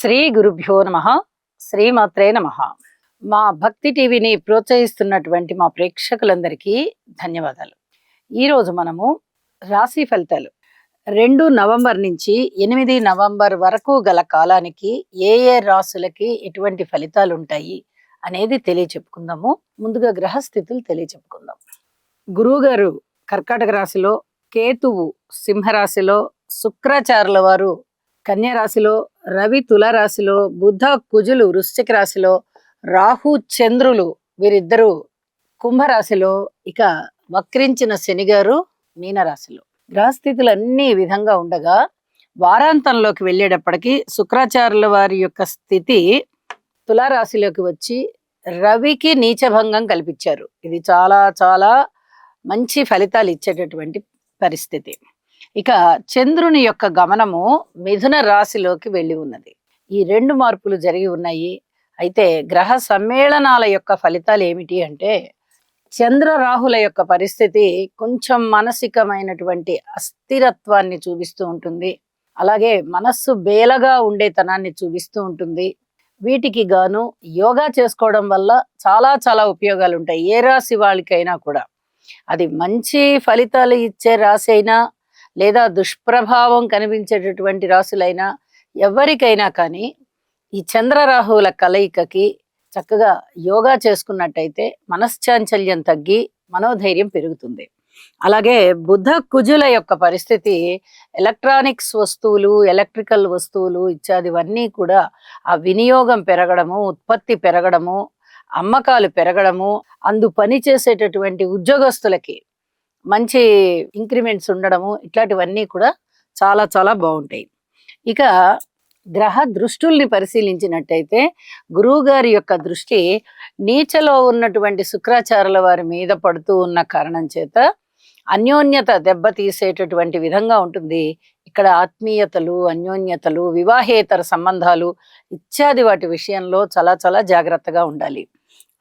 శ్రీ గురుభ్యో నమః. శ్రీమాత్రే నమః. మా భక్తి టీవీని ప్రోత్సహిస్తున్నటువంటి మా ప్రేక్షకులందరికీ ధన్యవాదాలు. ఈరోజు మనము రాశి ఫలితాలు 2 నవంబర్ నుంచి 8 నవంబర్ వరకు గల కాలానికి ఏ ఏ రాశులకి ఎటువంటి ఫలితాలు ఉంటాయి అనేది తెలియచెప్పుకుందాము. ముందుగా గ్రహస్థితులు తెలియచెప్పుకుందాం. గురువు గారు కర్కాటక రాశిలో, కేతువు సింహరాశిలో, శుక్రాచార్యుల వారు కన్యా రాశిలో, రవి తుల రాశిలో, బుధ కుజులు వృశ్చిక రాశిలో, రాహు చంద్రులు వీరిద్దరూ కుంభరాశిలో, ఇక వక్రించిన శని గారు మీనరాశిలో. గ్రహస్థితులు అన్ని విధంగా ఉండగా వారాంతంలోకి వెళ్ళేటప్పటికి శుక్రాచార్యుల వారి యొక్క స్థితి తులారాశిలోకి వచ్చి రవికి నీచభంగం కల్పించారు. ఇది చాలా చాలా మంచి ఫలితాలు ఇచ్చేటటువంటి పరిస్థితి. ఇక చంద్రుని యొక్క గమనము మిథున రాశిలోకి వెళ్ళి ఉన్నది. ఈ 2 మార్పులు జరిగి ఉన్నాయి. అయితే గ్రహ సమ్మేళనాల యొక్క ఫలితాలు ఏమిటి అంటే, చంద్ర రాహుల యొక్క పరిస్థితి కొంచెం మానసికమైనటువంటి అస్థిరత్వాన్ని చూపిస్తూ ఉంటుంది. అలాగే మనస్సు బేలగా ఉండేతనాన్ని చూపిస్తూ ఉంటుంది. వీటికి గాను యోగా చేసుకోవడం వల్ల చాలా చాలా ఉపయోగాలు ఉంటాయి. ఏ రాశి వాళ్ళకైనా కూడా, అది మంచి ఫలితాలు ఇచ్చే రాశి అయినా లేదా దుష్ప్రభావం కనిపించేటటువంటి రాశులైనా ఎవరికైనా కానీ ఈ చంద్రరాహువుల కలయికకి చక్కగా యోగా చేసుకున్నట్టయితే మనశ్చాంచల్యం తగ్గి మనోధైర్యం పెరుగుతుంది. అలాగే బుధ కుజుల యొక్క పరిస్థితి ఎలక్ట్రానిక్స్ వస్తువులు, ఎలక్ట్రికల్ వస్తువులు ఇత్యాదివన్నీ కూడా ఆ వినియోగం పెరగడము, ఉత్పత్తి పెరగడము, అమ్మకాలు పెరగడము, అందు పని చేసేటటువంటి ఉద్యోగస్తులకి మంచి ఇంక్రిమెంట్స్ ఉండడము, ఇట్లాంటివన్నీ కూడా చాలా చాలా బాగుంటాయి. ఇక గ్రహ దృష్టుల్ని పరిశీలించినట్టయితే గురువు గారి యొక్క దృష్టి నీచలో ఉన్నటువంటి శుక్రాచార్యుల వారి మీద పడుతూ ఉన్న కారణం చేత అన్యోన్యత దెబ్బతీసేటటువంటి విధంగా ఉంటుంది. ఇక్కడ ఆత్మీయతలు, అన్యోన్యతలు, వివాహేతర సంబంధాలు ఇత్యాది వాటి విషయంలో చాలా చాలా జాగ్రత్తగా ఉండాలి.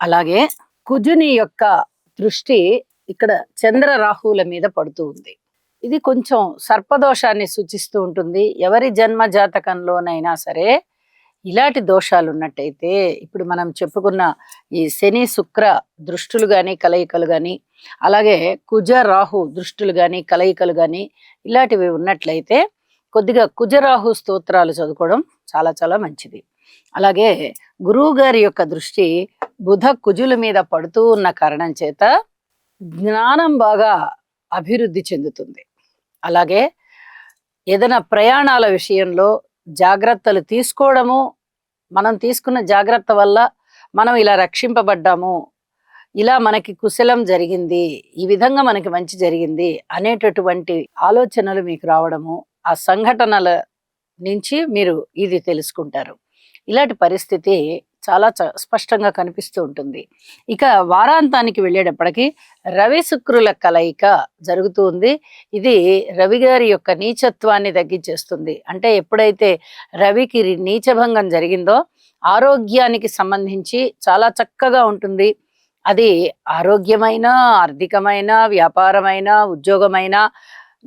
అలాగే కుజుని యొక్క దృష్టి ఇక్కడ చంద్ర రాహువుల మీద పడుతూ ఉంది. ఇది కొంచెం సర్పదోషాన్ని సూచిస్తూ ఉంటుంది. ఎవరి జన్మ జాతకంలోనైనా సరే ఇలాంటి దోషాలు ఉన్నట్టయితే, ఇప్పుడు మనం చెప్పుకున్న ఈ శని శుక్ర దృష్టులు కానీ కలయికలు కానీ, అలాగే కుజ రాహు దృష్టులు కానీ కలయికలు కానీ ఇలాంటివి ఉన్నట్లయితే కొద్దిగా కుజరాహు స్తోత్రాలు చదువుకోవడం చాలా చాలా మంచిది. అలాగే గురువు గారి యొక్క దృష్టి బుధ కుజుల మీద పడుతూ ఉన్న కారణం చేత జ్ఞానం బాగా అభివృద్ధి చెందుతుంది. అలాగే ఏదైనా ప్రయాణాల విషయంలో జాగ్రత్తలు తీసుకోవడము, మనం తీసుకున్న జాగ్రత్త వల్ల మనం ఇలా రక్షింపబడ్డాము, ఇలా మనకి కుశలం జరిగింది, ఈ విధంగా మనకి మంచి జరిగింది అనేటటువంటి ఆలోచనలు మీకు రావడము, ఆ సంఘటనల నుంచి మీరు ఇది తెలుసుకుంటారు. ఇలాంటి పరిస్థితి చాలా స్పష్టంగా కనిపిస్తూ ఉంటుంది. ఇక వారాంతానికి వెళ్ళేటప్పటికి రవి శుక్రుల కలయిక జరుగుతూ ఉంది. ఇది రవి గారి యొక్క నీచత్వాన్ని తగ్గించేస్తుంది. అంటే ఎప్పుడైతే రవికి నీచభంగం జరిగిందో ఆరోగ్యానికి సంబంధించి చాలా చక్కగా ఉంటుంది. అది ఆరోగ్యమైన, ఆర్థికమైన, వ్యాపారమైన, ఉద్యోగమైన,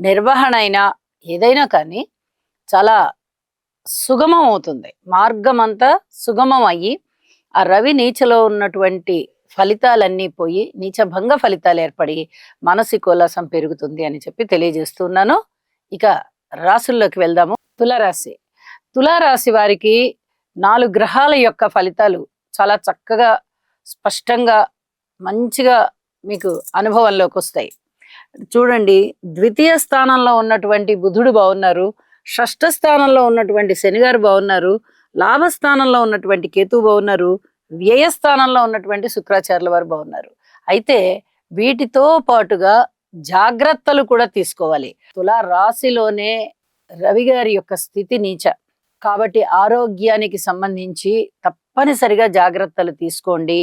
నిర్వహణ అయినా ఏదైనా కానీ చాలా సుగమం అవుతుంది. మార్గం అంతా సుగమం అయ్యి ఆ రవి నీచలో ఉన్నటువంటి ఫలితాలన్నీ పోయి నీచభంగ ఫలితాలు ఏర్పడి మానసిక ఉల్లాసం పెరుగుతుంది అని చెప్పి తెలియజేస్తున్నాను. ఇక రాశుల్లోకి వెళ్దాము. తులారాశి. తులారాశి వారికి 4 గ్రహాల యొక్క ఫలితాలు చాలా చక్కగా స్పష్టంగా మంచిగా మీకు అనుభవంలోకి వస్తాయి. చూడండి, ద్వితీయ స్థానంలో ఉన్నటువంటి బుధుడు బాగున్నారు, షష్ఠ స్థానంలో ఉన్నటువంటి శనిగారు బాగున్నారు, లాభస్థానంలో ఉన్నటువంటి కేతువు బాగున్నారు, వ్యయస్థానంలో ఉన్నటువంటి శుక్రాచార్యుల వారు బాగున్నారు. అయితే వీటితో పాటుగా జాగ్రత్తలు కూడా తీసుకోవాలి. తులా రాశిలోనే రవి గారి యొక్క స్థితి నీచ కాబట్టి ఆరోగ్యానికి సంబంధించి తప్పనిసరిగా జాగ్రత్తలు తీసుకోండి.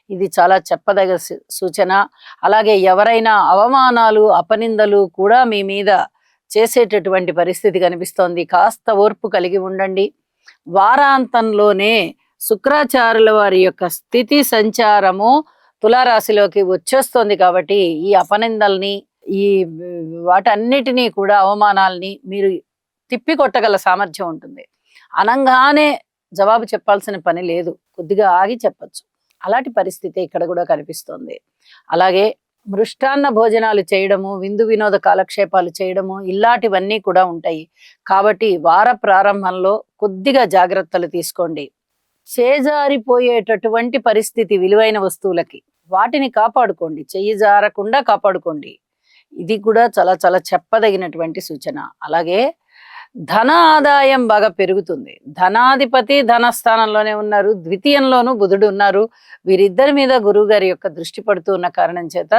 ఇది చాలా చెప్పదగ సూచన. అలాగే ఎవరైనా అవమానాలు, అపనిందలు కూడా మీ మీద చేసేటటువంటి పరిస్థితి కనిపిస్తోంది. కాస్త ఓర్పు కలిగి ఉండండి. వారాంతంలోనే శుక్రాచార్యుల వారి యొక్క స్థితి సంచారము తులారాశిలోకి వచ్చేస్తోంది కాబట్టి ఈ అపనిందల్ని, ఈ వాటన్నిటినీ కూడా అవమానాల్ని మీరు తిప్పికొట్టగల సామర్థ్యం ఉంటుంది. అనంగానే జవాబు చెప్పాల్సిన పని లేదు, కొద్దిగా ఆగి చెప్పచ్చు. అలాంటి పరిస్థితి ఇక్కడ కూడా కనిపిస్తోంది. అలాగే మృష్టాన్న భోజనాలు చేయడము, విందు వినోద కాలక్షేపాలు చేయడము, ఇలాంటివన్నీ కూడా ఉంటాయి. కాబట్టి వార ప్రారంభంలో కొద్దిగా జాగ్రత్తలు తీసుకోండి. చేజారిపోయేటటువంటి పరిస్థితి విలువైన వస్తువులకి, వాటిని కాపాడుకోండి, చెయ్యి జారకుండా కాపాడుకోండి. ఇది కూడా చాలా చాలా చెప్పదగినటువంటి సూచన. అలాగే ధన ఆదాయం బాగా పెరుగుతుంది. ధనాధిపతి ధనస్థానంలోనే ఉన్నారు, ద్వితీయంలోనూ బుధుడు ఉన్నారు. వీరిద్దరి మీద గురువు గారి యొక్క దృష్టి పడుతూ ఉన్న కారణం చేత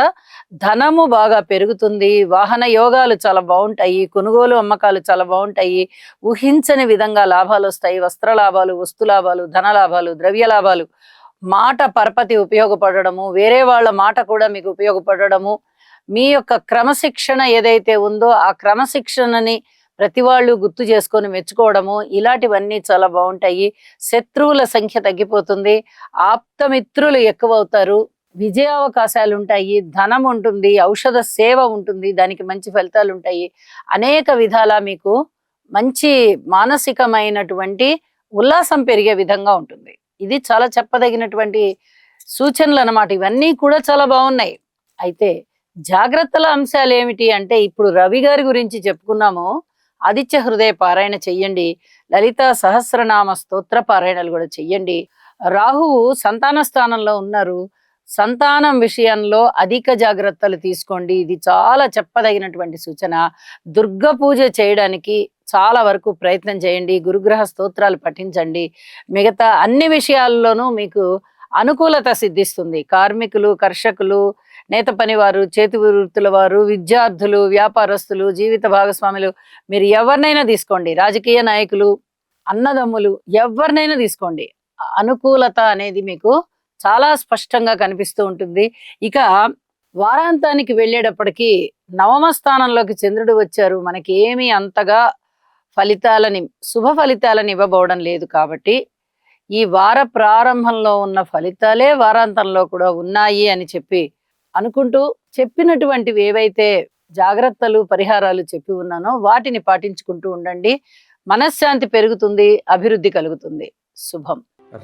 ధనము బాగా పెరుగుతుంది. వాహన యోగాలు చాలా బాగుంటాయి, కొనుగోలు అమ్మకాలు చాలా బాగుంటాయి, ఊహించని విధంగా లాభాలు వస్తాయి. వస్త్ర లాభాలు, వస్తు లాభాలు, ధన లాభాలు, ద్రవ్య లాభాలు, మాట పరపతి ఉపయోగపడము, వేరే వాళ్ళ మాట కూడా మీకు ఉపయోగపడము, మీ యొక్క క్రమశిక్షణ ఏదైతే ఉందో ఆ క్రమశిక్షణని ప్రతి వాళ్ళు గుర్తు చేసుకొని మెచ్చుకోవడము, ఇలాంటివన్నీ చాలా బాగుంటాయి. శత్రువుల సంఖ్య తగ్గిపోతుంది, ఆప్తమిత్రులు ఎక్కువ అవుతారు, విజయావకాశాలు ఉంటాయి, ధనం ఉంటుంది, ఔషధ సేవ ఉంటుంది, దానికి మంచి ఫలితాలు ఉంటాయి. అనేక విధాల మీకు మంచి మానసికమైనటువంటి ఉల్లాసం పెరిగే విధంగా ఉంటుంది. ఇది చాలా చెప్పదగినటువంటి సూచనలు అన్నమాట. ఇవన్నీ కూడా చాలా బాగున్నాయి. అయితే జాగ్రత్తల అంశాలు ఏమిటి అంటే, ఇప్పుడు రవి గారి గురించి చెప్పుకున్నాము. ఆదిత్య హృదయ పారాయణ చెయ్యండి, లలిత సహస్రనామ స్తోత్ర పారాయణలు కూడా చెయ్యండి. రాహువు సంతాన స్థానంలో ఉన్నారు, సంతానం విషయంలో అధిక జాగ్రత్తలు తీసుకోండి. ఇది చాలా చెప్పదగినటువంటి సూచన. దుర్గ పూజ చేయడానికి చాలా వరకు ప్రయత్నం చేయండి, గురుగ్రహ స్తోత్రాలు పఠించండి. మిగతా అన్ని విషయాల్లోనూ మీకు అనుకూలత సిద్ధిస్తుంది. కార్మికులు, కర్షకులు, నేత పనివారు, చేతి వృత్తుల వారు, విద్యార్థులు, వ్యాపారస్తులు, జీవిత భాగస్వాములు, మీరు ఎవరినైనా తీసుకోండి, రాజకీయ నాయకులు, అన్నదమ్ములు, ఎవరినైనా తీసుకోండి, అనుకూలత అనేది మీకు చాలా స్పష్టంగా కనిపిస్తూ ఉంటుంది. ఇక వారాంతానికి వెళ్ళేటప్పటికి నవమ స్థానంలోకి చంద్రుడు వచ్చారు. మనకి ఏమీ అంతగా శుభ ఫలితాలని ఇవ్వబోవడం లేదు. కాబట్టి ఈ వార ప్రారంభంలో ఉన్న ఫలితాలే వారాంతంలో కూడా ఉన్నాయి అని చెప్పి అనుకుంటూ, చెప్పినటువంటివి ఏవైతే జాగ్రత్తలు పరిహారాలు చెప్పి ఉన్నానో వాటిని పాటించుకుంటూ ఉండండి. మనశ్శాంతి పెరుగుతుంది, అభివృద్ధి కలుగుతుంది. శుభం.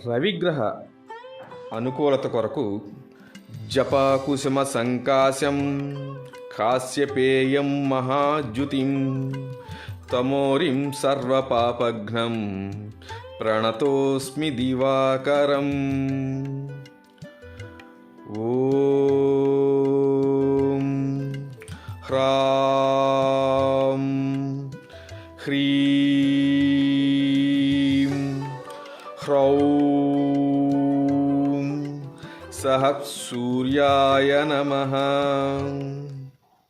రవిగ్రహ అనుకూలత కొరకు జపాకుసుమ సంకాశం కాశ్యపేయం మహాద్యుతిం తమోరిం సర్వపాపఘ్నం ప్రణతోస్మి దివాకరం. ఓం హ్రాం హ్రీం హ్రౌం సహ సూర్యాయ నమః.